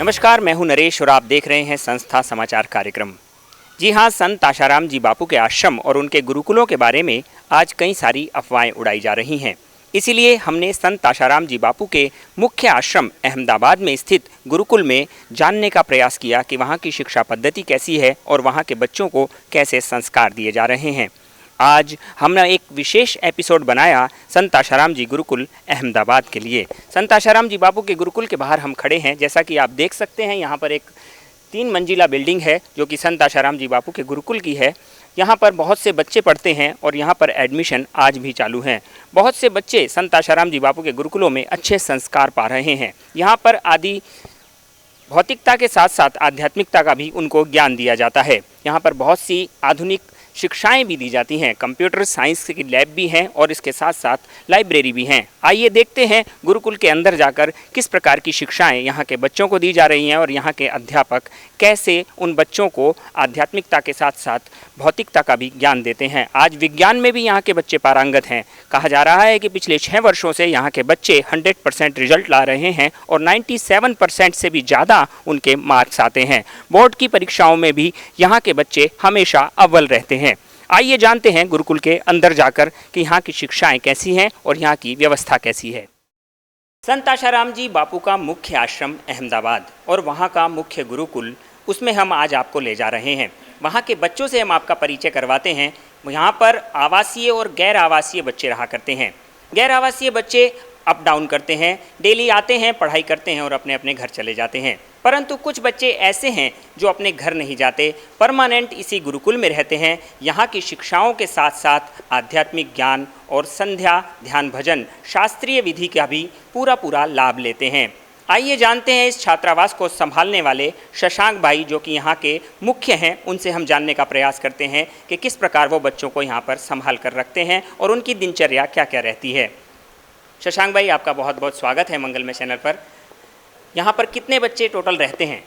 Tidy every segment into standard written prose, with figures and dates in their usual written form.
नमस्कार, मैं हूं नरेश और आप देख रहे हैं संस्था समाचार कार्यक्रम। जी हां, संत आशाराम जी बापू के आश्रम और उनके गुरुकुलों के बारे में आज कई सारी अफवाहें उड़ाई जा रही हैं। इसीलिए हमने संत आशाराम जी बापू के मुख्य आश्रम अहमदाबाद में स्थित गुरुकुल में जानने का प्रयास किया कि वहां की शिक्षा पद्धति कैसी है और वहां के बच्चों को कैसे संस्कार दिए जा रहे हैं। आज हमने एक विशेष एपिसोड बनाया संत आशाराम जी गुरुकुल अहमदाबाद के लिए। संत आशाराम जी बापू के गुरुकुल के बाहर हम खड़े हैं। जैसा कि आप देख सकते हैं, यहाँ पर एक 3 मंजिला बिल्डिंग है जो कि संत आशाराम जी बापू के गुरुकुल की है। यहाँ पर बहुत से बच्चे पढ़ते हैं और यहाँ पर एडमिशन आज भी चालू हैं। बहुत से बच्चे संत आशाराम जी बापू के गुरुकुलों में अच्छे संस्कार पा रहे हैं। यहाँ पर आदि भौतिकता के साथ साथ आध्यात्मिकता का भी उनको ज्ञान दिया जाता है। यहाँ पर बहुत सी आधुनिक शिक्षाएं भी दी जाती हैं। कंप्यूटर साइंस की लैब भी हैं और इसके साथ साथ लाइब्रेरी भी हैं। आइए देखते हैं गुरुकुल के अंदर जाकर किस प्रकार की शिक्षाएं यहाँ के बच्चों को दी जा रही हैं और यहाँ के अध्यापक कैसे उन बच्चों को आध्यात्मिकता के साथ साथ भौतिकता का भी ज्ञान देते हैं। आज विज्ञान में भी यहाँ के बच्चे पारंगत हैं। कहा जा रहा है कि पिछले 6 वर्षों से यहाँ के बच्चे 100% रिजल्ट ला रहे हैं और 97% से भी ज़्यादा उनके मार्क्स आते हैं। बोर्ड की परीक्षाओं में भी यहाँ के बच्चे हमेशा अव्वल रहते हैं। आइए जानते हैं गुरुकुल के अंदर जाकर कि यहाँ की शिक्षाएं कैसी हैं और यहाँ की व्यवस्था कैसी है। संत आशाराम जी बापू का मुख्य आश्रम अहमदाबाद और वहाँ का मुख्य गुरुकुल, उसमें हम आज आपको ले जा रहे हैं। वहाँ के बच्चों से हम आपका परिचय करवाते हैं। यहाँ पर आवासीय और गैर आवासीय बच्चे रहा करते हैं। गैर आवासीय बच्चे अप डाउन करते हैं, डेली आते हैं, पढ़ाई करते हैं और अपने अपने घर चले जाते हैं। परंतु कुछ बच्चे ऐसे हैं जो अपने घर नहीं जाते, परमानेंट इसी गुरुकुल में रहते हैं। यहाँ की शिक्षाओं के साथ साथ आध्यात्मिक ज्ञान और संध्या, ध्यान, भजन, शास्त्रीय विधि का भी पूरा लाभ लेते हैं। आइए जानते हैं इस छात्रावास को संभालने वाले शशांक भाई, जो कि यहाँ के मुख्य हैं, उनसे हम जानने का प्रयास करते हैं कि किस प्रकार वो बच्चों को यहाँ पर संभाल कर रखते हैं और उनकी दिनचर्या क्या क्या रहती है। शशांक भाई, आपका बहुत बहुत स्वागत है मंगलमय चैनल पर। यहाँ पर कितने बच्चे टोटल रहते हैं?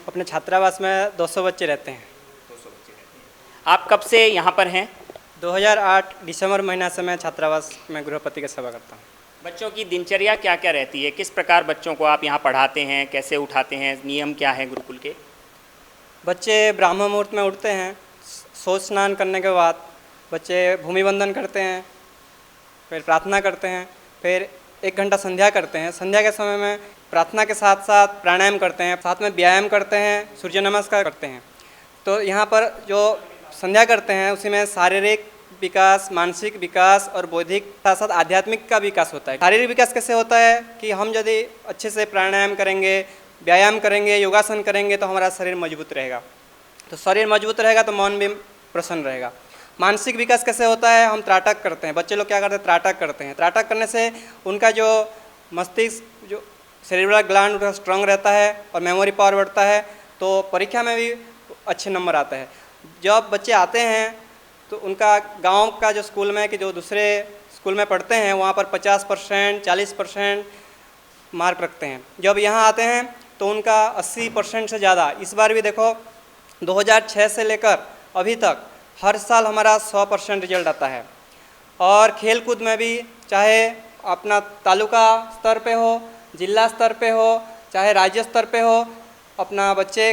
अपने छात्रावास में 200 बच्चे रहते हैं। 200 बच्चे रहते हैं। आप कब से यहाँ पर हैं? 2008 दिसंबर महीना से मैं छात्रावास में गृहपति की सेवा करता हूँ। बच्चों की दिनचर्या क्या क्या रहती है? किस प्रकार बच्चों को आप यहाँ पढ़ाते हैं? कैसे उठाते हैं? नियम क्या है गुरुकुल के? बच्चे ब्राह्म मुहूर्त में उठते हैं। शौच स्नान करने के बाद बच्चे भूमि बंधन करते हैं, फिर प्रार्थना करते हैं, फिर 1 घंटा संध्या करते हैं। संध्या के समय में प्रार्थना के साथ साथ प्राणायाम करते हैं, साथ में व्यायाम करते हैं, सूर्य नमस्कार करते हैं। तो यहाँ पर जो संध्या करते हैं उसी में शारीरिक विकास, मानसिक विकास और बौद्धिक साथ साथ आध्यात्मिक का विकास होता है। शारीरिक विकास कैसे होता है कि हम यदि अच्छे से प्राणायाम करेंगे, व्यायाम करेंगे, योगासन करेंगे तो हमारा शरीर मजबूत रहेगा। तो शरीर मजबूत रहेगा तो मन भी प्रसन्न रहेगा। मानसिक विकास कैसे होता है? हम त्राटक करते हैं। बच्चे लोग क्या करते हैं? त्राटक करते हैं। त्राटक करने से उनका जो मस्तिष्क, जो सेरिब्रल ग्लैंड उनका स्ट्रांग रहता है और मेमोरी पावर बढ़ता है, तो परीक्षा में भी अच्छे नंबर आते हैं। जब बच्चे आते हैं तो उनका गांव का जो स्कूल में कि जो दूसरे स्कूल में पढ़ते हैं वहाँ पर 50%, 40% मार्क रखते हैं। जब यहाँ आते हैं तो उनका 80% से ज़्यादा। इस बार भी देखो 2006 से लेकर अभी तक हर साल हमारा 100% रिजल्ट आता है। और खेल कूद में भी, चाहे अपना तालुका स्तर पे हो, जिला स्तर पे हो, चाहे राज्य स्तर पे हो, अपना बच्चे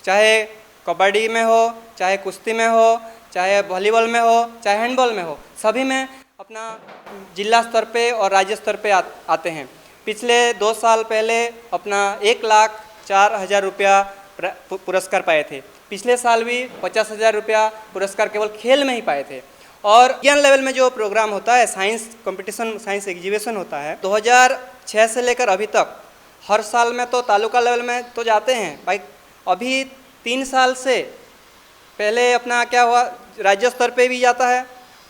चाहे कबड्डी में हो, चाहे कुश्ती में हो, चाहे वॉलीबॉल में हो, चाहे हैंडबॉल में हो, सभी में अपना जिला स्तर पे और राज्य स्तर पे आते हैं। पिछले 2 साल पहले अपना 1,04,000 रुपया पुरस्कार पाए थे। पिछले साल भी 50,000 रुपया पुरस्कार केवल खेल में ही पाए थे। और विज्ञान लेवल में जो प्रोग्राम होता है, साइंस कंपटीशन, साइंस एग्जीबिशन होता है, 2006 से लेकर अभी तक हर साल में तो तालुका लेवल में तो जाते हैं भाई। अभी 3 साल से पहले अपना क्या हुआ, राज्य स्तर पे भी जाता है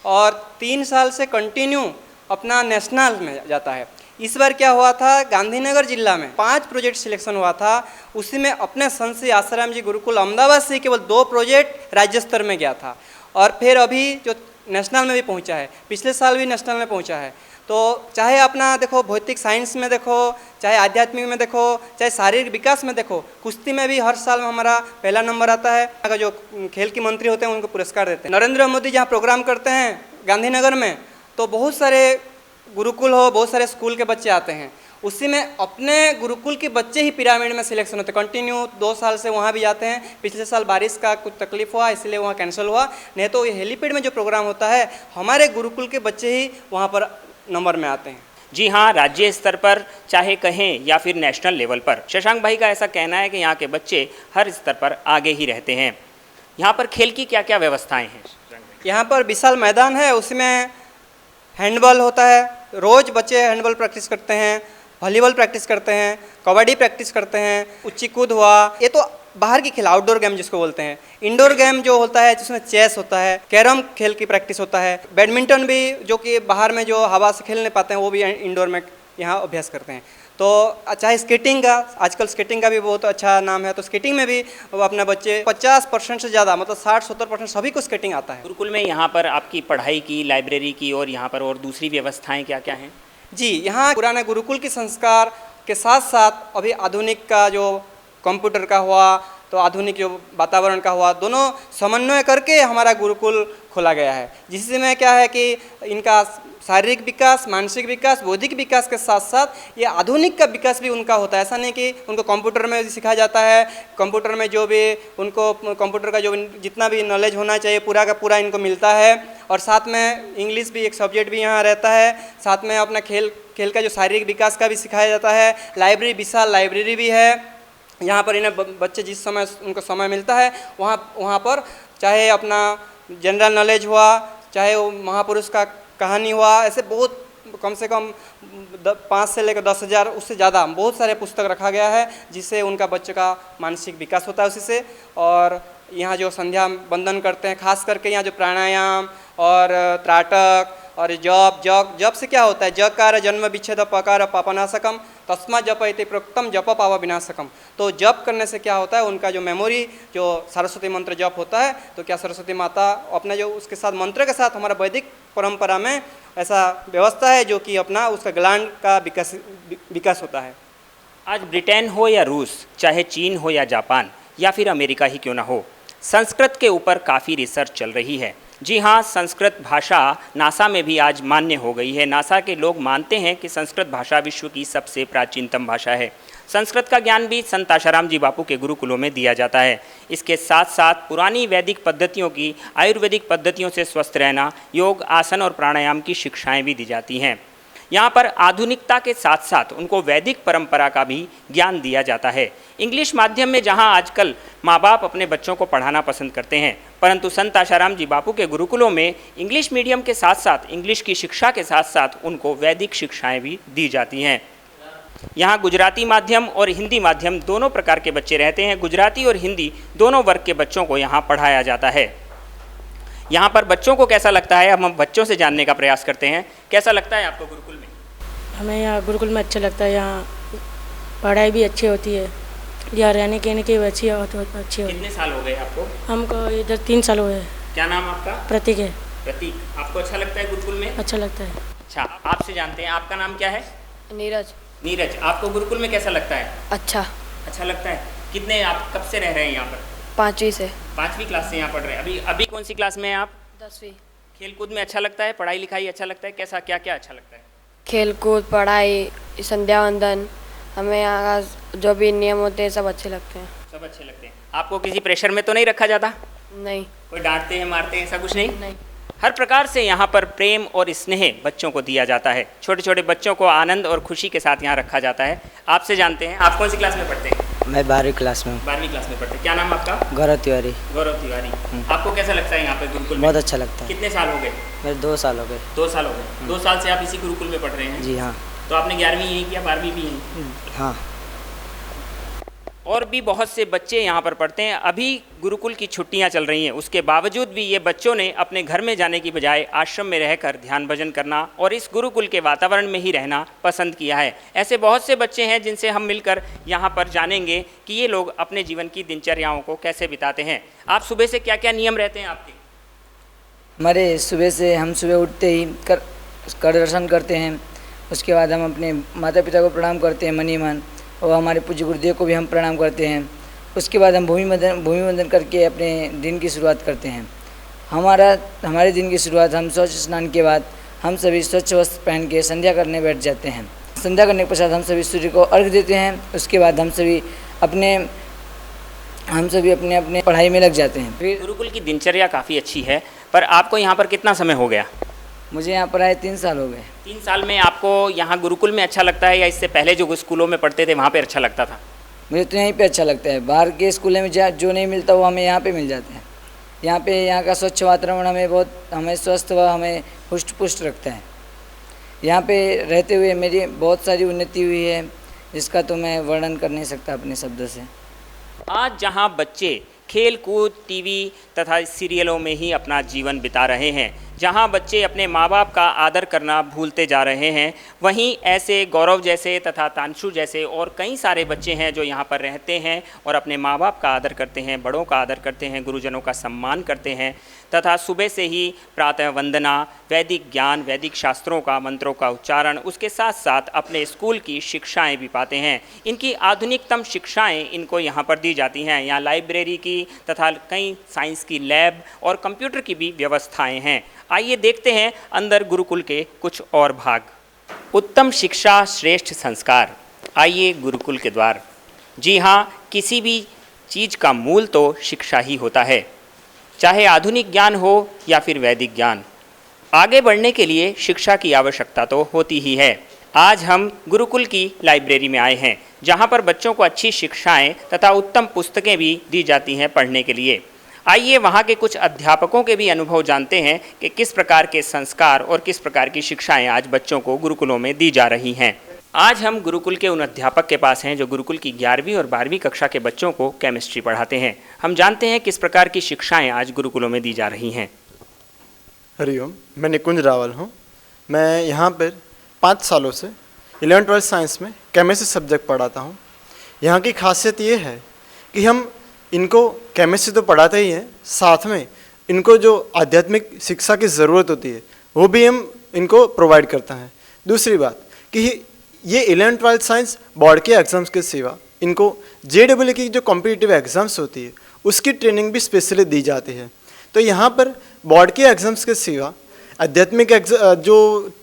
और 3 साल से कंटिन्यू अपना नेशनल में जाता है। इस बार क्या हुआ था, गांधीनगर जिला में 5 प्रोजेक्ट सिलेक्शन हुआ था। उसी में अपने संत श्री आशाराम जी गुरुकुल अहमदाबाद से केवल 2 प्रोजेक्ट राज्य स्तर में गया था और फिर अभी जो नेशनल में भी पहुंचा है। पिछले साल भी नेशनल में पहुंचा है। तो चाहे अपना देखो भौतिक साइंस में देखो, चाहे आध्यात्मिक में देखो, चाहे शारीरिक विकास में देखो, कुश्ती में भी हर साल में हमारा पहला नंबर आता है। अगर जो खेल के मंत्री होते हैं उनको पुरस्कार देते हैं। नरेंद्र मोदी जहाँ प्रोग्राम करते हैं गांधीनगर में, तो बहुत सारे गुरुकुल हो, बहुत सारे स्कूल के बच्चे आते हैं उसी में अपने गुरुकुल के बच्चे ही पिरामिड में सिलेक्शन होते, कंटिन्यू 2 साल से वहाँ भी जाते हैं। पिछले साल बारिश का कुछ तकलीफ हुआ इसलिए वहाँ कैंसिल हुआ, नहीं तो ये हेलीपैड में जो प्रोग्राम होता है हमारे गुरुकुल के बच्चे ही वहाँ पर नंबर में आते हैं। जी हाँ, राज्य स्तर पर चाहे कहें या फिर नेशनल लेवल पर, शशांक भाई का ऐसा कहना है कि यहाँ के बच्चे हर स्तर पर आगे ही रहते हैं। यहाँ पर खेल की क्या क्या व्यवस्थाएं हैं? यहाँ पर विशाल मैदान है, उसमें हैंडबॉल होता है, रोज़ बच्चे हैंडबॉल प्रैक्टिस करते हैं, वॉलीबॉल प्रैक्टिस करते हैं, कबड्डी प्रैक्टिस करते हैं, ऊंची कूद हुआ, ये तो बाहर की खेल आउटडोर गेम जिसको बोलते हैं। इंडोर गेम जो होता है जिसमें चेस होता है, कैरम खेल की प्रैक्टिस होता है, बैडमिंटन भी जो कि बाहर में जो हवा से खेल नहीं पाते हैं वो भी इंडोर में यहाँ अभ्यास करते हैं। तो चाहे स्केटिंग का, आजकल स्केटिंग का भी बहुत अच्छा नाम है, तो स्केटिंग में भी वो अपने बच्चे 50% से ज़्यादा, मतलब 60-70% सभी को स्केटिंग आता है। गुरुकुल में यहाँ पर आपकी पढ़ाई की, लाइब्रेरी की और यहाँ पर और दूसरी व्यवस्थाएं क्या क्या हैं? जी, यहाँ पुराने गुरुकुल के संस्कार के साथ साथ अभी आधुनिक का जो कंप्यूटर का हुआ तो आधुनिक जो वातावरण का हुआ, दोनों समन्वय करके हमारा गुरुकुल खोला गया है, जिसमें क्या है कि इनका शारीरिक विकास, मानसिक विकास, बौद्धिक विकास के साथ साथ ये आधुनिक का विकास भी उनका होता है। ऐसा नहीं कि उनको कंप्यूटर में सिखाया जाता है, कंप्यूटर में जो भी उनको कंप्यूटर का जो जितना भी नॉलेज होना चाहिए पूरा का पूरा इनको मिलता है, और साथ में इंग्लिश भी एक सब्जेक्ट भी यहाँ रहता है, साथ में अपना खेल का जो शारीरिक विकास का भी सिखाया जाता है। लाइब्रेरी, विशाल लाइब्रेरी भी है यहाँ पर, इन्हें बच्चे जिस समय उनको समय मिलता है वहाँ पर चाहे अपना जनरल नॉलेज हुआ, चाहे वो महापुरुष का कहानी हुआ, ऐसे बहुत कम से कम 5 से लेकर 10,000 उससे ज़्यादा बहुत सारे पुस्तक रखा गया है, जिससे उनका बच्चे का मानसिक विकास होता है उसी से। और यहाँ जो संध्या वंदन करते हैं, खास करके यहाँ जो प्राणायाम और त्राटक और जप से क्या होता है, जकार जन्म विच्छेद पकार पापनाशकम तस्मा जप इति प्रोक्तम जप पाव विनाशकम। तो जप करने से क्या होता है, उनका जो मेमोरी, जो सरस्वती मंत्र जप होता है, तो क्या सरस्वती माता अपने जो उसके साथ मंत्र के साथ हमारा वैदिक परंपरा में ऐसा व्यवस्था है जो कि अपना उसका ग्लैंड का विकास होता है। आज ब्रिटेन हो या रूस, चाहे चीन हो या जापान या फिर अमेरिका ही क्यों ना हो, संस्कृत के ऊपर काफ़ी रिसर्च चल रही है। जी हाँ, संस्कृत भाषा नासा में भी आज मान्य हो गई है। नासा के लोग मानते हैं कि संस्कृत भाषा विश्व की सबसे प्राचीनतम भाषा है। संस्कृत का ज्ञान भी संत आशाराम जी बापू के गुरुकुलों में दिया जाता है। इसके साथ साथ पुरानी वैदिक पद्धतियों की, आयुर्वेदिक पद्धतियों से स्वस्थ रहना, योग, आसन और प्राणायाम की शिक्षाएं भी दी जाती हैं। यहाँ पर आधुनिकता के साथ साथ उनको वैदिक परंपरा का भी ज्ञान दिया जाता है। इंग्लिश माध्यम में जहाँ आजकल माँ बाप अपने बच्चों को पढ़ाना पसंद करते हैं, परंतु संत आशाराम जी बापू के गुरुकुलों में इंग्लिश मीडियम के साथ साथ, इंग्लिश की शिक्षा के साथ साथ उनको वैदिक शिक्षाएं भी दी जाती हैं। यहाँ गुजराती माध्यम और हिंदी माध्यम दोनों प्रकार के बच्चे रहते हैं। गुजराती और हिंदी दोनों वर्ग के बच्चों को यहाँ पढ़ाया जाता है। यहाँ पर बच्चों को कैसा लगता है, हम बच्चों से जानने का प्रयास करते हैं। कैसा लगता है आपको गुरुकुल में? हमें यहाँ गुरुकुल में अच्छा लगता है, यहाँ पढ़ाई भी अच्छी होती है, यहाँ रहने कहने की भी अच्छी होती है। कितने साल हो गए आपको? हमको इधर 3 साल हुए हैं। क्या नाम आपका? प्रतीक है। प्रतीक, आपको अच्छा लगता है गुरुकुल में? अच्छा लगता है। अच्छा, आपसे जानते हैं, आपका नाम क्या है? नीरज। नीरज, आपको गुरुकुल में कैसा लगता है? अच्छा लगता है। कितने, आप कब से रह रहे हैं यहाँ पर? 5वीं से। 5वीं क्लास से यहाँ पढ़ रहे हैं। अभी कौन सी क्लास में हैं आप? 10वीं। खेलकूद में अच्छा लगता है, पढ़ाई लिखाई अच्छा लगता है, कैसा क्या क्या अच्छा लगता है? खेलकूद, पढ़ाई, संध्या वंदन, हमें यहाँ का जो भी नियम होते हैं सब अच्छे लगते हैं। सब अच्छे लगते हैं। आपको किसी प्रेशर में तो नहीं रखा जाता? नहीं। कोई डांटते हैं, मारते हैं, ऐसा कुछ नहीं? नहीं। हर प्रकार से यहाँ पर प्रेम और स्नेह बच्चों को दिया जाता है। छोटे छोटे बच्चों को आनंद और खुशी के साथ यहाँ रखा जाता है। आपसे जानते हैं, आप कौन सी क्लास में पढ़ते हैं? मैं 12वीं क्लास में हूँ। 12वीं क्लास में पढ़ते हैं। क्या नाम आपका? गौरव तिवारी। गौरव तिवारी। आपको कैसा लगता है यहाँ पे गुरुकुल में? बहुत अच्छा लगता है। कितने साल हो गए? मेरे 2 साल हो गए। 2 साल हो गए। 2 साल से आप इसी गुरुकुल में पढ़ रहे हैं? जी हाँ। तो आपने 11वीं यहीं किया, 12वीं भी यहीं? हाँ। और भी बहुत से बच्चे यहाँ पर पढ़ते हैं। अभी गुरुकुल की छुट्टियाँ चल रही हैं, उसके बावजूद भी ये बच्चों ने अपने घर में जाने की बजाय आश्रम में रहकर ध्यान भजन करना और इस गुरुकुल के वातावरण में ही रहना पसंद किया है। ऐसे बहुत से बच्चे हैं जिनसे हम मिलकर यहाँ पर जानेंगे कि ये लोग अपने जीवन की दिनचर्याओं को कैसे बिताते हैं। आप सुबह से क्या क्या नियम रहते हैं आपके? हमारे सुबह से, हम सुबह उठते ही कर दर्शन करते हैं, उसके बाद हम अपने माता पिता को प्रणाम करते हैं मनी मन, और हमारे पूज्य गुरुदेव को भी हम प्रणाम करते हैं। उसके बाद हम भूमि वंदन करके अपने दिन की शुरुआत करते हैं। हमारे दिन की शुरुआत हम स्वच्छ स्नान के बाद हम सभी स्वच्छ वस्त्र पहन के संध्या करने बैठ जाते हैं। संध्या करने के पश्चात हम सभी सूर्य को अर्घ्य देते हैं। उसके बाद हम सभी अपने अपने पढ़ाई में लग जाते हैं। फिर गुरुकुल की दिनचर्या काफ़ी अच्छी है, पर आपको यहाँ पर कितना समय हो गया? मुझे यहाँ पर आए 3 साल हो गए। 3 साल में आपको यहाँ गुरुकुल में अच्छा लगता है या इससे पहले जो स्कूलों में पढ़ते थे वहाँ पे अच्छा लगता था? मुझे तो यहीं पे अच्छा लगता है। बाहर के स्कूलों में जो नहीं मिलता वो हमें यहाँ पे मिल जाता है। यहाँ का स्वच्छ वातावरण हमें स्वस्थ व हमें हुष्ट पुष्ट रखता है। यहाँ पे रहते हुए मेरी बहुत सारी उन्नति हुई है, जिसका तो मैं वर्णन कर नहीं सकता अपने शब्दों से। आज जहां बच्चे खेल कूद, टीवी तथा सीरियलों में ही अपना जीवन बिता रहे हैं, जहां बच्चे अपने माँ बाप का आदर करना भूलते जा रहे हैं, वहीं ऐसे गौरव जैसे तथा तांशु जैसे और कई सारे बच्चे हैं जो यहाँ पर रहते हैं और अपने माँ बाप का आदर करते हैं, बड़ों का आदर करते हैं, गुरुजनों का सम्मान करते हैं तथा सुबह से ही प्रातः वंदना, वैदिक ज्ञान, वैदिक शास्त्रों का, मंत्रों का उच्चारण, उसके साथ साथ अपने स्कूल की शिक्षाएं भी पाते हैं। इनकी आधुनिकतम शिक्षाएं इनको यहाँ पर दी जाती हैं। यहाँ लाइब्रेरी की तथा कई साइंस की लैब और कंप्यूटर की भी व्यवस्थाएं हैं। आइए देखते हैं अंदर गुरुकुल के कुछ और भाग। उत्तम शिक्षा, श्रेष्ठ संस्कार, आइए गुरुकुल के द्वार। जी हाँ, किसी भी चीज़ का मूल तो शिक्षा ही होता है, चाहे आधुनिक ज्ञान हो या फिर वैदिक ज्ञान। आगे बढ़ने के लिए शिक्षा की आवश्यकता तो होती ही है। आज हम गुरुकुल की लाइब्रेरी में आए हैं, जहाँ पर बच्चों को अच्छी शिक्षाएं तथा उत्तम पुस्तकें भी दी जाती हैं पढ़ने के लिए। आइए वहाँ के कुछ अध्यापकों के भी अनुभव जानते हैं कि किस प्रकार के संस्कार और किस प्रकार की शिक्षाएं आज बच्चों को गुरुकुलों में दी जा रही हैं। आज हम गुरुकुल के उन अध्यापक के पास हैं जो गुरुकुल की 11वीं और 12वीं कक्षा के बच्चों को केमिस्ट्री पढ़ाते हैं। हम जानते हैं किस प्रकार की शिक्षाएं आज गुरुकुलों में दी जा रही हैं। हरिओम, मैं निकुंज रावल हूँ। मैं यहाँ पर 5 सालों से 11th-12th साइंस में केमिस्ट्री सब्जेक्ट पढ़ाता हूँ। यहाँ की खासियत ये है कि हम इनको केमिस्ट्री तो पढ़ाते ही हैं, साथ में इनको जो आध्यात्मिक शिक्षा की ज़रूरत होती है वो भी हम इनको प्रोवाइड करते हैं। दूसरी बात कि ये 11th-12th साइंस बोर्ड के एग्ज़ाम्स के सिवा इनको JEE की जो कॉम्पिटिटिव एग्ज़ाम्स होती है उसकी ट्रेनिंग भी स्पेशली दी जाती है। तो यहाँ पर बोर्ड के एग्ज़ाम्स के सिवा आध्यात्मिक जो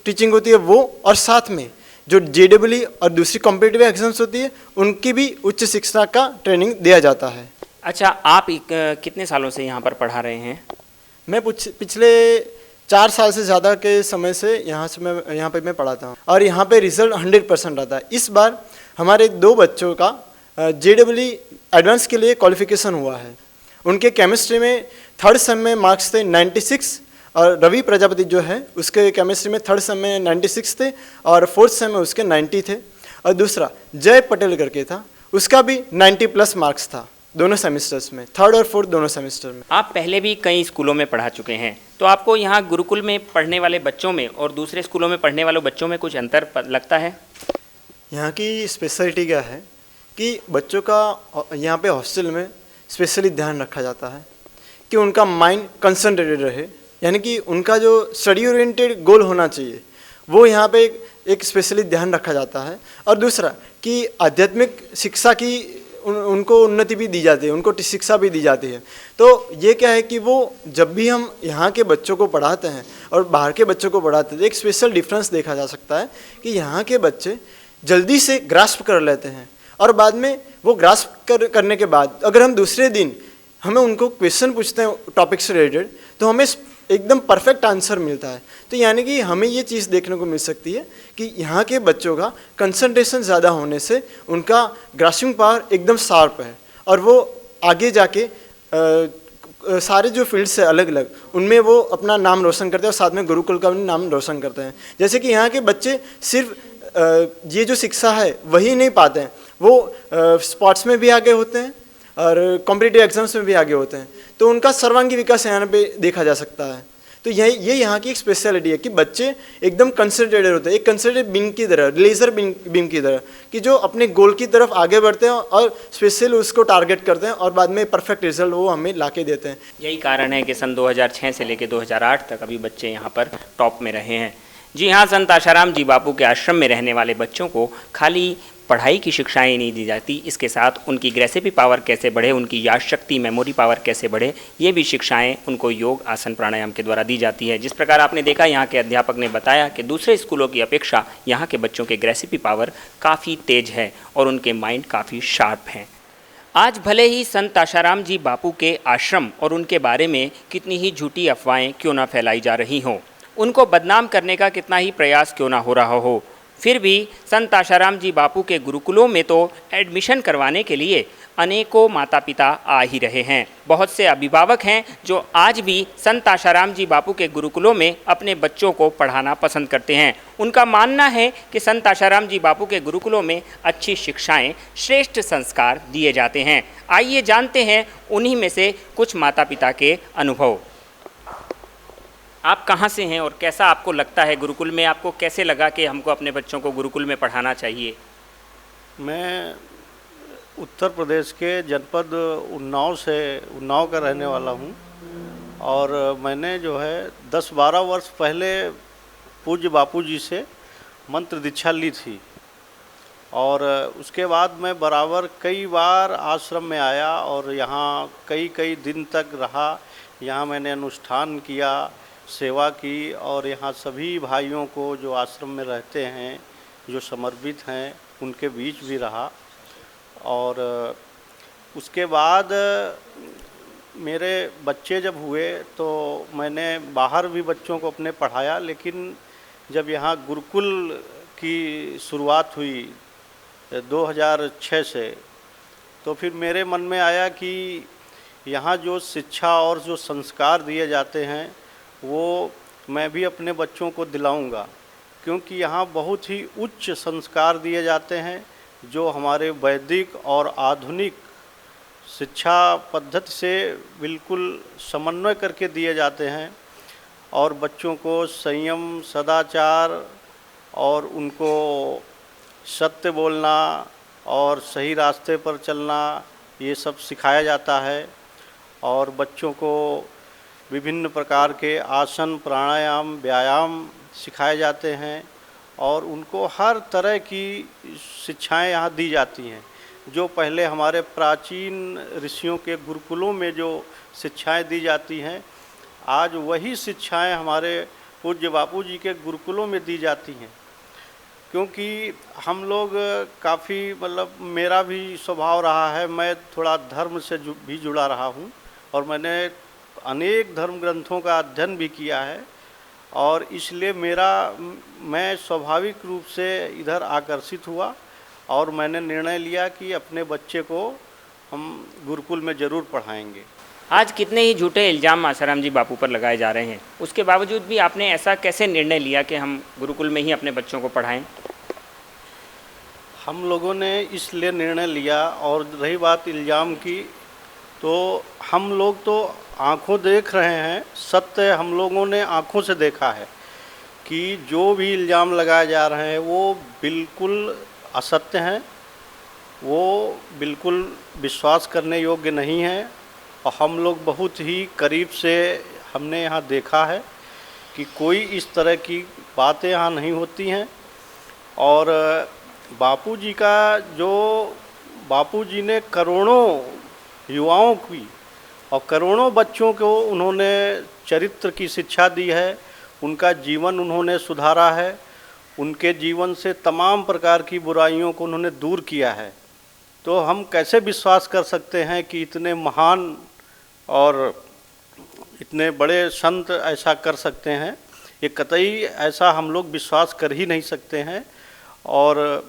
टीचिंग होती है वो, और साथ में जो JEE और दूसरी कॉम्पिटिटिव एग्ज़ाम्स होती है उनकी भी उच्च शिक्षा का ट्रेनिंग दिया जाता है। अच्छा, आप कितने सालों से यहाँ पर पढ़ा रहे हैं? मैं पिछले 4 साल से ज़्यादा के समय से यहाँ पे मैं पढ़ाता हूँ और यहाँ पे रिज़ल्ट 100% आता है। इस बार हमारे 2 बच्चों का JEE एडवांस के लिए क्वालिफिकेशन हुआ है। उनके केमिस्ट्री में 3rd सेम में मार्क्स थे 96 और रवि प्रजापति जो है उसके केमिस्ट्री में 3rd सेम में 96 थे और 4th सेम में उसके 90 थे। और दूसरा जय पटेल करके था, उसका भी 90+ मार्क्स था दोनों सेमेस्टर्स में, 3rd और 4th दोनों सेमेस्टर में। आप पहले भी कई स्कूलों में पढ़ा चुके हैं, तो आपको यहाँ गुरुकुल में पढ़ने वाले बच्चों में और दूसरे स्कूलों में पढ़ने वाले बच्चों में कुछ अंतर लगता है? यहाँ की स्पेशलिटी क्या है कि बच्चों का यहाँ पे हॉस्टल में स्पेशली ध्यान रखा जाता है कि उनका माइंड कंसंट्रेटेड रहे, यानी कि उनका जो स्टडी ओरिएंटेड गोल होना चाहिए वो यहाँ पे एक स्पेशली ध्यान रखा जाता है। और दूसरा कि आध्यात्मिक शिक्षा की उनको उन्नति भी दी जाती है, उनको शिक्षा भी दी जाती है। तो ये क्या है कि वो जब भी हम यहाँ के बच्चों को पढ़ाते हैं और बाहर के बच्चों को पढ़ाते हैं, एक स्पेशल डिफरेंस देखा जा सकता है कि यहाँ के बच्चे जल्दी से ग्रास्प कर लेते हैं और बाद में वो ग्रास्प करने के बाद अगर हम दूसरे दिन हमें उनको क्वेश्चन पूछते हैं टॉपिक से रिलेटेड तो हमें एकदम परफेक्ट आंसर मिलता है। तो यानी कि हमें ये चीज़ देखने को मिल सकती है कि यहाँ के बच्चों का कंसंट्रेशन ज़्यादा होने से उनका ग्रास्पिंग पावर एकदम शार्प है और वो आगे जाके सारे जो फील्ड्स है अलग अलग उनमें वो अपना नाम रोशन करते हैं और साथ में गुरुकुल का भी नाम रोशन करते हैं। जैसे कि यहाँ के बच्चे सिर्फ ये जो शिक्षा है वही नहीं पाते हैं, वो स्पोर्ट्स में भी आगे होते हैं और कॉम्पिटिटिव एग्जाम्स में भी आगे होते हैं, तो उनका सर्वांगीण विकास यहाँ पे देखा जा सकता है। तो ये यहाँ की एक स्पेशलिटी है कि बच्चे एकदम कंसंट्रेटेड होते हैं, एक कंसंट्रेटेड बीम की तरह, लेज़र बीम की तरह, कि जो अपने गोल की तरफ आगे बढ़ते हैं और स्पेशली उसको टारगेट करते हैं और बाद में परफेक्ट रिजल्ट वो हमें ला के देते हैं। यही कारण है कि सन 2006 से लेकर 2008 तक अभी बच्चे यहाँ पर टॉप में रहे हैं। जी हाँ, संत आशाराम जी बापू के आश्रम में रहने वाले बच्चों को खाली पढ़ाई की शिक्षाएं नहीं दी जाती, इसके साथ उनकी ग्रेसिपी पावर कैसे बढ़े, उनकी याद शक्ति, मेमोरी पावर कैसे बढ़े, ये भी शिक्षाएं उनको योग, आसन, प्राणायाम के द्वारा दी जाती है। जिस प्रकार आपने देखा यहाँ के अध्यापक ने बताया कि दूसरे स्कूलों की अपेक्षा यहाँ के बच्चों के ग्रेसिपी पावर काफ़ी तेज है और उनके माइंड काफ़ी शार्प हैं। आज भले ही संत आशाराम जी बापू के आश्रम और उनके बारे में कितनी ही झूठी अफवाहें क्यों ना फैलाई जा रही हों, उनको बदनाम करने का कितना ही प्रयास क्यों ना हो रहा हो, फिर भी संत आशाराम जी बापू के गुरुकुलों में तो एडमिशन करवाने के लिए अनेकों माता पिता आ ही रहे हैं। बहुत से अभिभावक हैं जो आज भी संत आशाराम जी बापू के गुरुकुलों में अपने बच्चों को पढ़ाना पसंद करते हैं। उनका मानना है कि संत आशाराम जी बापू के गुरुकुलों में अच्छी शिक्षाएं, श्रेष्ठ संस्कार दिए जाते हैं। आइए जानते हैं उन्हीं में से कुछ माता पिता के अनुभव। आप कहाँ से हैं और कैसा आपको लगता है गुरुकुल में, आपको कैसे लगा कि हमको अपने बच्चों को गुरुकुल में पढ़ाना चाहिए? मैं उत्तर प्रदेश के जनपद उन्नाव का रहने वाला हूँ और मैंने जो है 10-12 वर्ष पहले पूज्य बापू जी से मंत्र दीक्षा ली थी और उसके बाद मैं बराबर कई बार आश्रम में आया और यहाँ कई दिन तक रहा। यहाँ मैंने अनुष्ठान किया, सेवा की और यहाँ सभी भाइयों को जो आश्रम में रहते हैं, जो समर्पित हैं, उनके बीच भी रहा। और उसके बाद मेरे बच्चे जब हुए तो मैंने बाहर भी बच्चों को अपने पढ़ाया, लेकिन जब यहाँ गुरुकुल की शुरुआत हुई 2006 से, तो फिर मेरे मन में आया कि यहाँ जो शिक्षा और जो संस्कार दिए जाते हैं वो मैं भी अपने बच्चों को दिलाऊंगा, क्योंकि यहाँ बहुत ही उच्च संस्कार दिए जाते हैं जो हमारे वैदिक और आधुनिक शिक्षा पद्धति से बिल्कुल समन्वय करके दिए जाते हैं और बच्चों को संयम, सदाचार और उनको सत्य बोलना और सही रास्ते पर चलना, ये सब सिखाया जाता है। और बच्चों को विभिन्न प्रकार के आसन, प्राणायाम, व्यायाम सिखाए जाते हैं और उनको हर तरह की शिक्षाएं यहाँ दी जाती हैं। जो पहले हमारे प्राचीन ऋषियों के गुरुकुलों में जो शिक्षाएं दी जाती हैं, आज वही शिक्षाएं हमारे पूज्य बापू जी के गुरुकुलों में दी जाती हैं। क्योंकि हम लोग काफ़ी, मतलब मेरा भी स्वभाव रहा है, मैं थोड़ा धर्म से भी जुड़ा रहा हूँ और मैंने अनेक धर्म ग्रंथों का अध्ययन भी किया है और इसलिए मैं स्वाभाविक रूप से इधर आकर्षित हुआ और मैंने निर्णय लिया कि अपने बच्चे को हम गुरुकुल में ज़रूर पढ़ाएंगे। आज कितने ही झूठे इल्ज़ाम आसाराम जी बापू पर लगाए जा रहे हैं, उसके बावजूद भी आपने ऐसा कैसे निर्णय लिया कि हम गुरुकुल में ही अपने बच्चों को पढ़ाएं? हम लोगों ने इसलिए निर्णय लिया, और रही बात इल्ज़ाम की, तो हम लोग तो आँखों देख रहे हैं, सत्य हम लोगों ने आँखों से देखा है कि जो भी इल्ज़ाम लगाए जा रहे हैं वो बिल्कुल असत्य हैं, वो बिल्कुल विश्वास करने योग्य नहीं है। और हम लोग बहुत ही करीब से हमने यहाँ देखा है कि कोई इस तरह की बातें यहाँ नहीं होती हैं। और बापू जी ने करोड़ों युवाओं की और करोड़ों बच्चों को उन्होंने चरित्र की शिक्षा दी है, उनका जीवन उन्होंने सुधारा है, उनके जीवन से तमाम प्रकार की बुराइयों को उन्होंने दूर किया है। तो हम कैसे विश्वास कर सकते हैं कि इतने महान और इतने बड़े संत ऐसा कर सकते हैं? ये कतई ऐसा हम लोग विश्वास कर ही नहीं सकते हैं। और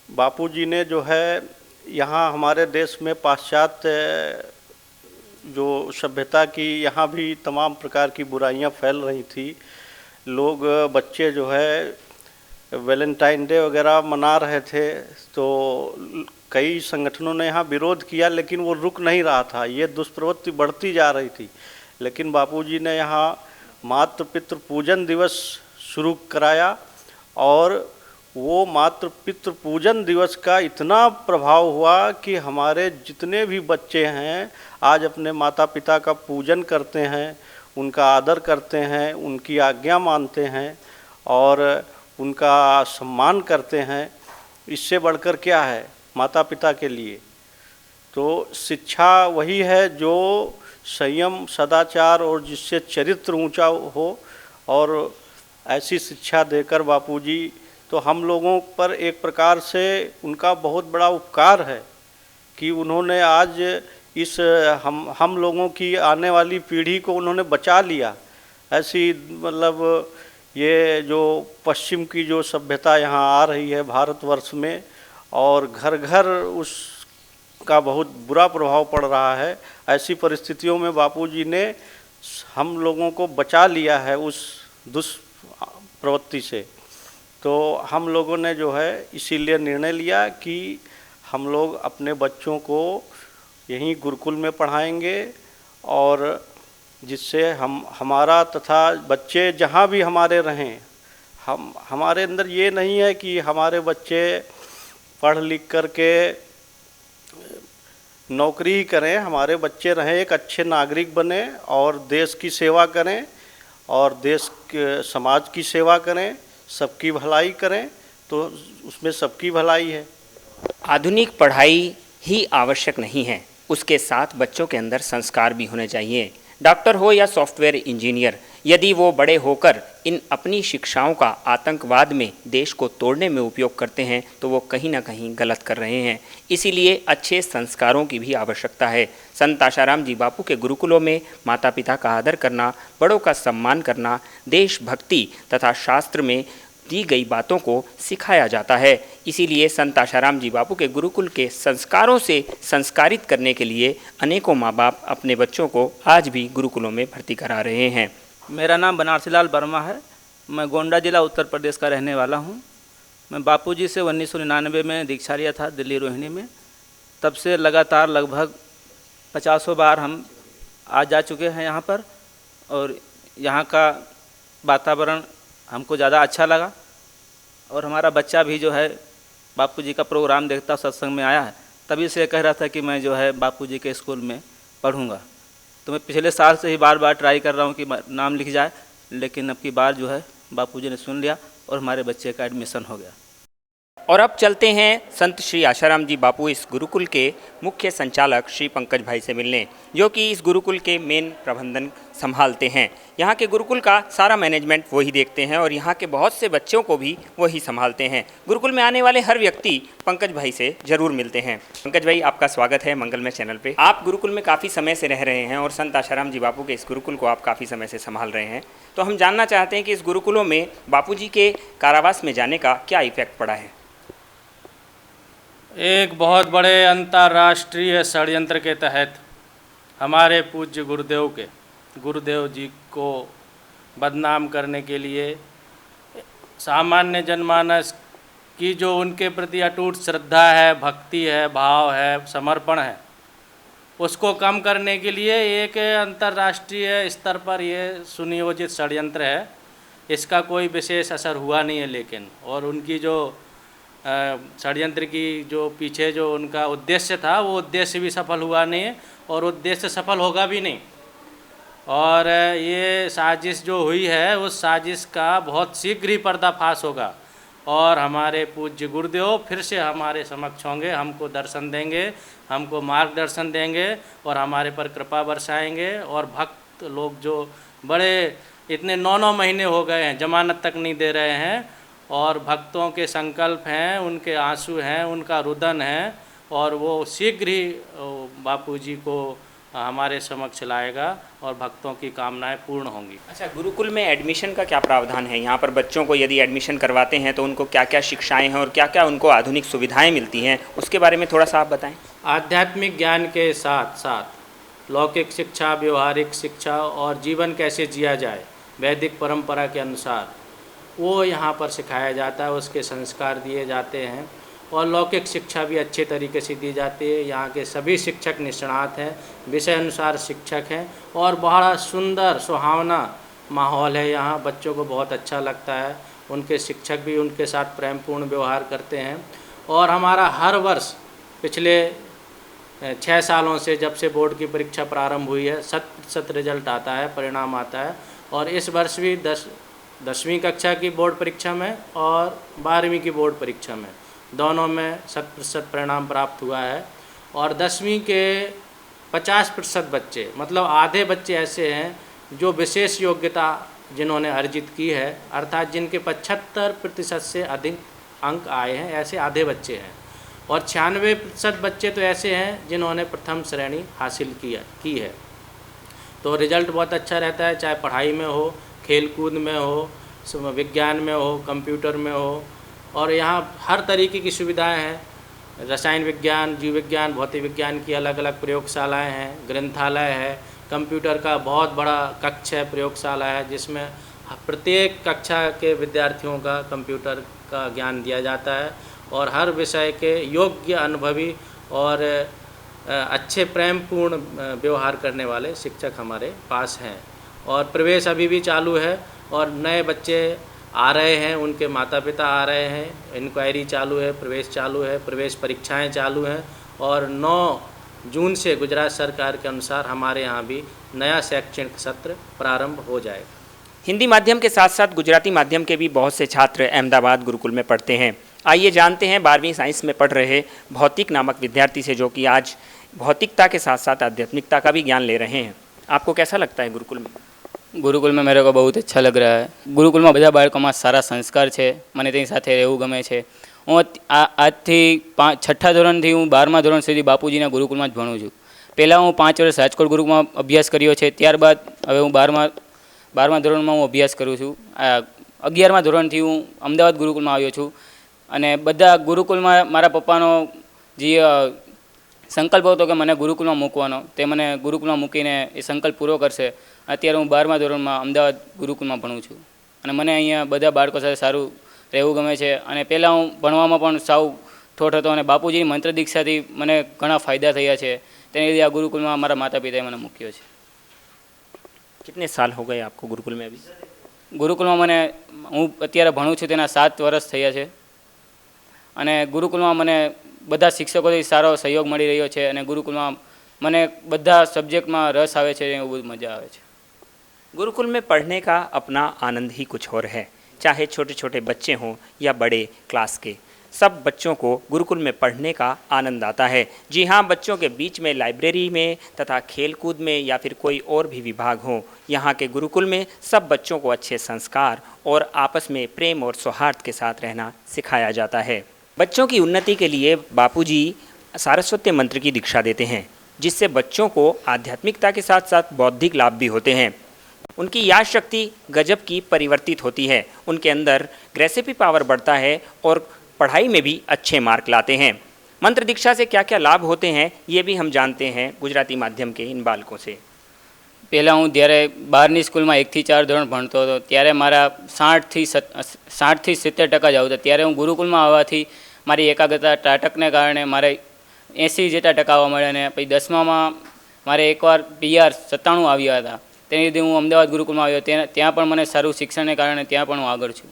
बापूजी ने जो है यहाँ हमारे देश में पाश्चात्य जो सभ्यता की, यहाँ भी तमाम प्रकार की बुराइयाँ फैल रही थी। लोग, बच्चे जो है वैलेंटाइन डे वगैरह मना रहे थे, तो कई संगठनों ने यहाँ विरोध किया, लेकिन वो रुक नहीं रहा था, ये दुष्प्रवृत्ति बढ़ती जा रही थी। लेकिन बापूजी ने यहाँ मातृ पितृ पूजन दिवस शुरू कराया और वो मातृ पितृ पूजन दिवस का इतना प्रभाव हुआ कि हमारे जितने भी बच्चे हैं आज अपने माता पिता का पूजन करते हैं, उनका आदर करते हैं, उनकी आज्ञा मानते हैं और उनका सम्मान करते हैं। इससे बढ़कर क्या है माता पिता के लिए। तो शिक्षा वही है जो संयम, सदाचार और जिससे चरित्र ऊंचा हो, और ऐसी शिक्षा देकर बापूजी तो हम लोगों पर एक प्रकार से उनका बहुत बड़ा उपकार है कि उन्होंने आज इस हम लोगों की आने वाली पीढ़ी को उन्होंने बचा लिया। ऐसी मतलब ये जो पश्चिम की जो सभ्यता यहाँ आ रही है भारतवर्ष में, और घर घर उसका बहुत बुरा प्रभाव पड़ रहा है, ऐसी परिस्थितियों में बापूजी ने हम लोगों को बचा लिया है उस दुष्प्रवृत्ति से। तो हम लोगों ने जो है इसीलिए निर्णय लिया कि हम लोग अपने बच्चों को यहीं गुरुकुल में पढ़ाएंगे, और जिससे हमारा तथा बच्चे जहाँ भी हमारे रहें, हमारे अंदर ये नहीं है कि हमारे बच्चे पढ़ लिख कर के नौकरी ही करें, हमारे बच्चे रहें एक अच्छे नागरिक बने और देश की सेवा करें, और देश के समाज की सेवा करें, सबकी भलाई करें, तो उसमें सबकी भलाई है। आधुनिक पढ़ाई ही आवश्यक नहीं है, उसके साथ बच्चों के अंदर संस्कार भी होने चाहिए। डॉक्टर हो या सॉफ्टवेयर इंजीनियर, यदि वो बड़े होकर इन अपनी शिक्षाओं का आतंकवाद में देश को तोड़ने में उपयोग करते हैं तो वो कहीं ना कहीं गलत कर रहे हैं। इसीलिए अच्छे संस्कारों की भी आवश्यकता है। संत आशाराम जी बापू के गुरुकुलों में माता पिता का आदर करना, बड़ों का सम्मान करना, देशभक्ति तथा शास्त्र में दी गई बातों को सिखाया जाता है। इसीलिए संत आशाराम जी बापू के गुरुकुल के संस्कारों से संस्कारित करने के लिए अनेकों माँ बाप अपने बच्चों को आज भी गुरुकुलों में भर्ती करा रहे हैं। मेरा नाम बनारसी लाल वर्मा है। मैं गोंडा जिला उत्तर प्रदेश का रहने वाला हूँ। मैं बापूजी से 1999 में दीक्षा लिया था दिल्ली रोहिणी में। तब से लगातार लगभग 50 बार हम आ जा चुके हैं यहाँ पर, और यहाँ का वातावरण हमको ज़्यादा अच्छा लगा। और हमारा बच्चा भी जो है बापूजी का प्रोग्राम देखता, सत्संग में आया है, तभी से कह रहा था कि मैं जो है बापूजी के स्कूल में पढ़ूँगा। तो मैं पिछले साल से ही बार बार ट्राई कर रहा हूँ कि नाम लिख जाए, लेकिन अब की बार जो है बापूजी ने सुन लिया और हमारे बच्चे का एडमिशन हो गया। और अब चलते हैं संत श्री आशाराम जी बापू इस गुरुकुल के मुख्य संचालक श्री पंकज भाई से मिलने, जो कि इस गुरुकुल के मेन प्रबंधन संभालते हैं। यहाँ के गुरुकुल का सारा मैनेजमेंट वही देखते हैं और यहाँ के बहुत से बच्चों को भी वही संभालते हैं। गुरुकुल में आने वाले हर व्यक्ति पंकज भाई से जरूर मिलते हैं। पंकज भाई, आपका स्वागत है मंगलमय चैनल पे। आप गुरुकुल में काफ़ी समय से रह रहे हैं और संत आशाराम जी बापू के इस गुरुकुल को आप काफ़ी समय से संभाल रहे हैं, तो हम जानना चाहते हैं कि इस गुरुकुलों में बापूजी के कारावास में जाने का क्या इफेक्ट पड़ा है। एक बहुत बड़े अंतर्राष्ट्रीय षड्यंत्र के तहत हमारे पूज्य गुरुदेव जी को बदनाम करने के लिए सामान्य जनमानस की जो उनके प्रति अटूट श्रद्धा है, भक्ति है, भाव है, समर्पण है, उसको कम करने के लिए एक अंतर्राष्ट्रीय स्तर पर ये सुनियोजित षड्यंत्र है। इसका कोई विशेष असर हुआ नहीं है, लेकिन और उनकी जो षड्यंत्र की जो पीछे जो उनका उद्देश्य था वो उद्देश्य भी सफल हुआ नहीं है और उद्देश्य सफल होगा भी नहीं। और ये साजिश जो हुई है उस साजिश का बहुत शीघ्र ही पर्दाफाश होगा और हमारे पूज्य गुरुदेव फिर से हमारे समक्ष होंगे, हमको दर्शन देंगे, हमको मार्गदर्शन देंगे और हमारे पर कृपा बरसाएंगे। और भक्त लोग जो बड़े इतने 9 महीने हो गए हैं, जमानत तक नहीं दे रहे हैं, और भक्तों के संकल्प हैं, उनके आंसू हैं, उनका रुदन है, और वो शीघ्र ही बापूजी को हमारे समक्ष लाएगा और भक्तों की कामनाएं पूर्ण होंगी। अच्छा, गुरुकुल में एडमिशन का क्या प्रावधान है? यहाँ पर बच्चों को यदि एडमिशन करवाते हैं तो उनको क्या क्या शिक्षाएं हैं और क्या क्या उनको आधुनिक सुविधाएं मिलती हैं, उसके बारे में थोड़ा सा आप बताएं। आध्यात्मिक ज्ञान के साथ साथ लौकिक शिक्षा, व्यवहारिक शिक्षा और जीवन कैसे जिया जाए वैदिक परंपरा के अनुसार वो यहाँ पर सिखाया जाता है, उसके संस्कार दिए जाते हैं और लौकिक शिक्षा भी अच्छे तरीके से दी जाती है। यहाँ के सभी शिक्षक निष्णात हैं, विषय अनुसार शिक्षक हैं और बड़ा सुंदर सुहावना माहौल है यहाँ, बच्चों को बहुत अच्छा लगता है। उनके शिक्षक भी उनके साथ प्रेमपूर्ण व्यवहार करते हैं। और हमारा हर वर्ष पिछले 6 सालों से जब से बोर्ड की परीक्षा प्रारंभ हुई है 100% रिजल्ट आता है, परिणाम आता है। और इस वर्ष भी 10वीं कक्षा की बोर्ड परीक्षा में और 12वीं की बोर्ड परीक्षा में दोनों में 100% परिणाम प्राप्त हुआ है। और 10वीं के 50% बच्चे, मतलब आधे बच्चे ऐसे हैं जो विशेष योग्यता जिन्होंने अर्जित की है, अर्थात जिनके 75% से अधिक अंक आए हैं, ऐसे आधे बच्चे हैं। और 96% बच्चे तो ऐसे हैं जिन्होंने प्रथम श्रेणी हासिल की है। तो रिजल्ट बहुत अच्छा रहता है, चाहे पढ़ाई में हो, खेलकूद में हो, विज्ञान में हो, कंप्यूटर में हो। और यहाँ हर तरीके की सुविधाएं हैं। रसायन विज्ञान, जीव विज्ञान, भौतिक विज्ञान की अलग अलग प्रयोगशालाएं हैं, ग्रंथालय है, कंप्यूटर का बहुत बड़ा कक्ष है, प्रयोगशाला है, जिसमें प्रत्येक कक्षा के विद्यार्थियों का कंप्यूटर का ज्ञान दिया जाता है। और हर विषय के योग्य, अनुभवी और अच्छे प्रेमपूर्ण व्यवहार करने वाले शिक्षक हमारे पास हैं। और प्रवेश अभी भी चालू है और नए बच्चे आ रहे हैं, उनके माता पिता आ रहे हैं, इंक्वायरी चालू है, प्रवेश चालू है, प्रवेश परीक्षाएं चालू हैं। और 9 जून से गुजरात सरकार के अनुसार हमारे यहाँ भी नया शैक्षणिक सत्र प्रारंभ हो जाएगा। हिंदी माध्यम के साथ साथ गुजराती माध्यम के भी बहुत से छात्र अहमदाबाद गुरुकुल में पढ़ते हैं। आइए जानते हैं 12वीं साइंस में पढ़ रहे भौतिक नामक विद्यार्थी से, जो कि आज भौतिकता के साथ साथ आध्यात्मिकता का भी ज्ञान ले रहे हैं। आपको कैसा लगता है गुरुकुल में? गुरुकुल में मेरे को बहुत अच्छा लग रहा है। गुरुकुल में બધા બાળકોમાં સારા સંસ્કાર છે, મને તેની સાથે રહેવું ગમે છે। હું આજથી 6ઠ્ઠા ધોરણથી હું 12મા ધોરણ સુધી બાપુજીના ગુરુકુલમાં જ ભણું છું। પહેલાં હું 5 વર્ષ રાજકોટ ગુરુકુલમાં અભ્યાસ કર્યો છે, ત્યારબાદ હવે હું 12મા ધોરણમાં હું અભ્યાસ કરું છું। 11મા ધોરણથી હું અમદાવાદ ગુરુકુલમાં આવ્યો છું। અને બધા ગુરુકુલમાં મારા પપ્પાનો જે સંકલ્પ હતો કે મને ગુરુકુલમાં મૂકવાનો, તે મને ગુરુકુલમાં મૂકીને એ સંકલ્પ પૂરો કરશે। અત્યારે હું 12મા ધોરણમાં અમદાવાદ ગુરુકુલમાં ભણું છું અને મને અહીંયા બધા બાળકો સાથે સારું રહેવું ગમે છે। અને પહેલાં હું ભણવામાં પણ સાવ ઠોઠ હતો અને બાપુજીની મંત્ર દીક્ષાથી મને ઘણા ફાયદા થયા છે। તેને લીધે આ ગુરુકુલમાં મારા માતા પિતાએ મને મૂક્યો છે। कितने साल हो गए आपको गुरुकुल में अभी? ગુરુકુલમાં મને હું અત્યારે ભણું છું તેના 7 વર્ષ થયા છે અને ગુરુકુલમાં મને બધા શિક્ષકોથી સારો સહયોગ મળી રહ્યો છે અને ગુરુકુલમાં મને બધા સબ્જેક્ટમાં રસ આવે છે, એવું બધું મજા આવે છે। गुरुकुल में पढ़ने का अपना आनंद ही कुछ और है। चाहे छोटे छोटे बच्चे हों या बड़े क्लास के, सब बच्चों को गुरुकुल में पढ़ने का आनंद आता है। जी हाँ, बच्चों के बीच में लाइब्रेरी में तथा खेलकूद में या फिर कोई और भी विभाग हो, यहाँ के गुरुकुल में सब बच्चों को अच्छे संस्कार और आपस में प्रेम और सौहार्द के साथ रहना सिखाया जाता है। बच्चों की उन्नति के लिए बापूजी सारस्वत मंत्र की दीक्षा देते हैं, जिससे बच्चों को आध्यात्मिकता के साथ साथ बौद्धिक लाभ भी होते हैं। उनकी याद शक्ति गजब की परिवर्तित होती है, उनके अंदर ग्रेसिपी पावर बढ़ता है और पढ़ाई में भी अच्छे मार्क लाते हैं। मंत्र दीक्षा से क्या क्या लाभ होते हैं, ये भी हम जानते हैं गुजराती माध्यम के इन बालकों से। પહેલાં હું જ્યારે 12ની સ્કૂલમાં 1 થી 4 ધોરણ ભણતો હતો ત્યારે મારા 60 થી 70% જ આવતા। ત્યારે હું ગુરુકુલમાં આવવાથી મારી એકાગ્રતા ત્રાટકને કારણે મારે 80 જેટલા ટકા આવવા મળ્યા અને પછી 10મામાં મારે એકવાર PR 97 આવ્યા હતા। તેની લીધે હું અમદાવાદ ગુરુકુલમાં આવ્યો, ત્યાં પણ મને સારું શિક્ષણને કારણે ત્યાં પણ હું આગળ છું।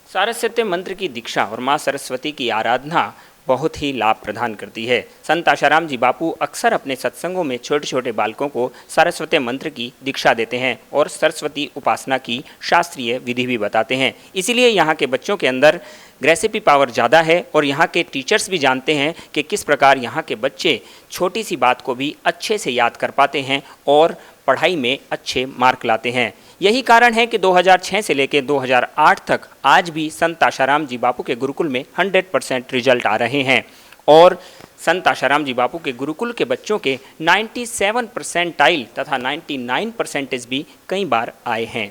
सारस्वत मंत्र की दीक्षा और माँ सरस्वती की आराधना बहुत ही लाभ प्रदान करती है। संत आशाराम जी बापू अक्सर अपने सत्संगों में छोटे छोटे बालकों को सारस्वत मंत्र की दीक्षा देते हैं और सरस्वती उपासना की शास्त्रीय विधि भी बताते हैं। इसीलिए यहाँ के बच्चों के अंदर ग्रेसिपी पावर ज़्यादा है और यहाँ के टीचर्स भी जानते हैं कि किस प्रकार यहाँ के बच्चे छोटी सी बात को भी अच्छे से याद कर पाते हैं और पढ़ाई में अच्छे मार्क लाते हैं। यही कारण है कि 2006 से लेकर 2008 तक आज भी संत आशाराम जी बापू के गुरुकुल में 100% रिजल्ट आ रहे हैं और संत आशाराम जी बापू के गुरुकुल के बच्चों के 97% तथा 99% भी कई बार आए हैं।